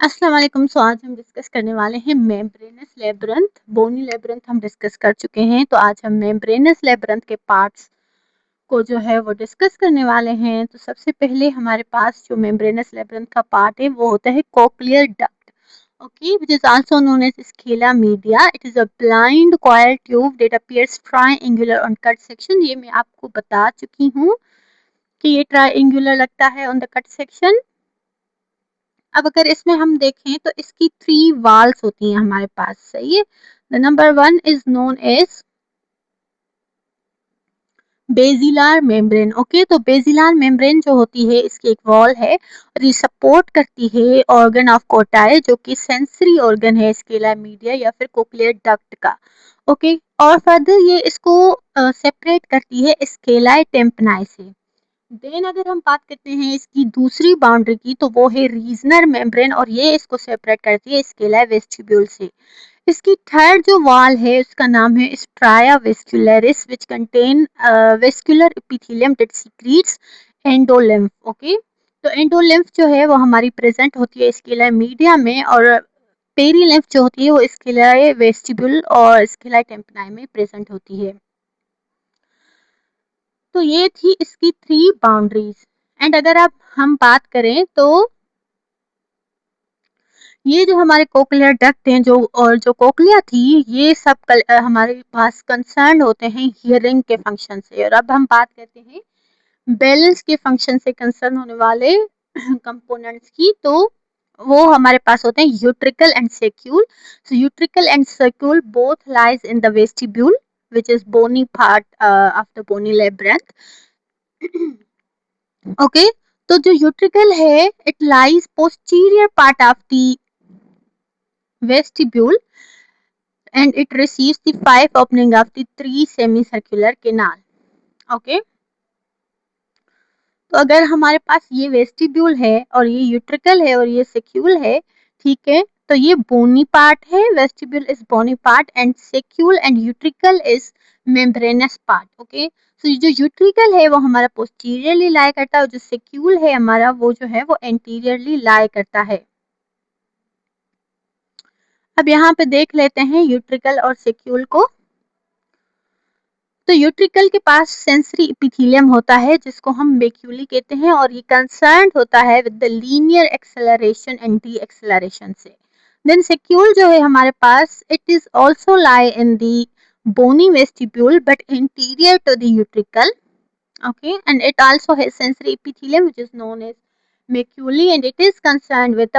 अस्सलाम वालेकुम। सो आज हम डिस्कस करने वाले हैं मेम्ब्रेनस लेब्रिंथ। बोनी लेब्रिंथ हम डिस्कस कर चुके हैं, तो आज हम मेम्ब्रेनस लेब्रिंथ के पार्ट्स को जो है वो डिस्कस करने वाले हैं। तो सबसे पहले हमारे पास जो मेम्ब्रेनस लेब्रिंथ का पार्ट है वो होता है cochlear duct, okay, which is also known as scala media. It is a blind coil tube that appears triangular on cut section. ये मैं आपको बता चुकी हूँ कि ये ट्रायंगुलर लगता है ऑन द कट सेक्शन। अब अगर इसमें हम देखें तो इसकी 3 वाल्स होती हैं हमारे पास, सही है। The number 1 is known as basilar membrane, okay. तो बेजिलार मेम्ब्रेन जो होती है इसकी एक वॉल है और ये सपोर्ट करती है ऑर्गन ऑफ कोटाई, जो कि सेंसरी ऑर्गन है स्केला मीडिया या फिर कोक्लियर डक्ट का, ओके। और फर्दर ये इसको सेपरेट करती है स्केला टेम्पनाई से। देन अगर हम बात करते हैं इसकी दूसरी बाउंड्री की, तो वो है रीजनल मेम्ब्रेन और ये इसको सेपरेट करती है स्केला वेस्टिब्यूल से। इसकी थर्ड जो वॉल है उसका नाम है stria vascularis, which contain vascular epithelium that secretes endolymph, okay. तो एंडोलिम्फ जो है वो हमारी प्रेजेंट होती है स्केला मीडिया में, और पेरीलिम्फ जो होती है वो स्केला वेस्टिब्यूल और स्केला टेम्पनाई में प्रेजेंट होती है। तो ये थी इसकी 3 बाउंड्रीज। एंड अगर आप हम बात करें तो ये जो हमारे कोक्लियर डक्ट हैं जो, और जो कोक्लिया थी, ये सब हमारे पास कंसर्न होते हैं हियरिंग के फंक्शन से। और अब हम बात करते हैं बैलेंस के फंक्शन से कंसर्न होने वाले कंपोनेंट्स की। तो वो हमारे पास होते हैं utricle and saccule. So utricle and saccule both lies in the vestibule, which is bony part of the bony labyrinth. Okay, तो जो यूट्रिकल है it lies posterior part of the vestibule and it receives the 5 opening of the 3 semicircular canal, okay. तो अगर हमारे पास ये vestibule है और ये यूट्रिकल है और ये सेक्यूल है, ठीक है, तो ये बोनी पार्ट है। Vestibule is bony part and saccule and utricle is membranous part, okay. तो जो यूट्रिकल है वो हमारा पोस्टीरियरली लाई करता है और जो सेक्यूल है हमारा वो जो है वो एंटीरियरली लाई करता है। अब यहाँ पे देख लेते हैं यूट्रिकल और सेक्यूल को। तो यूट्रिकल के पास सेंसरी एपिथेलियम होता है जिसको हम मेक्यूली कहते हैं, और ये कंसर्न होता है with the linear acceleration and de acceleration से। देन सेक्यूल जो है हमारे पास, it is also lie in the bony vestibule but interior to the utricle, okay, and it also has sensory epithelium which is known as maculae and it is concerned with the